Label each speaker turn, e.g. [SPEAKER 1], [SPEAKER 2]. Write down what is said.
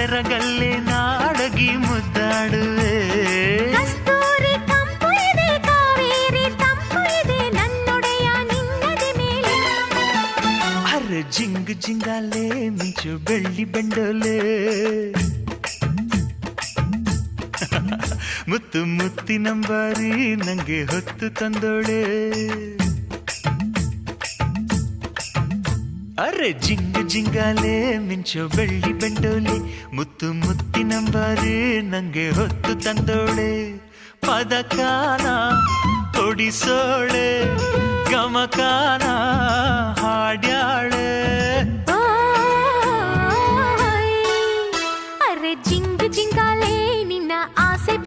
[SPEAKER 1] ಸೆರಗಲ್ಲೇ ನಾಡಗಿ ಮುದ್ದಾಡುವೆ.
[SPEAKER 2] ಕಸ್ತೂರಿ ಕಂಪು ಇದೆ, ಕಾವೇರಿ ತಂಪು ಇದೆ, ನನ್ನೊಡೆಯ ನಿನ್ನದೆ ಮೇಲೆ.
[SPEAKER 1] ಅರೆ ಜಿಂಗ್ ಜಿಂಗಾಲೆ ಮಿಂಚು ಬೆಳ್ಳಿ ಬೆಂಡೋಲೆ. ಮುತ್ತು ಮುತ್ತಿನಂಬಾರಿ ನಂಗೆ ಹೊತ್ತು ತಂದೋಳೆ. ಅರೆ ಜಿಂಗ ಜಿಂಗಾಲೆ ಮಿಂಚು ಬೆಳ್ಳಿ ಬೆಂಡೋಲೆ, ಮುತ್ತು ಮುತ್ತಿನಂಬಾರಿ ನಂಗೆ ಹೊತ್ತು ತಂದೋಳೆ. ಪದಕಾನ ಕೊಡಿಸೋಳೆ, ಗಮಕಾನ ಹಾಡ್ಯಾಳೆ.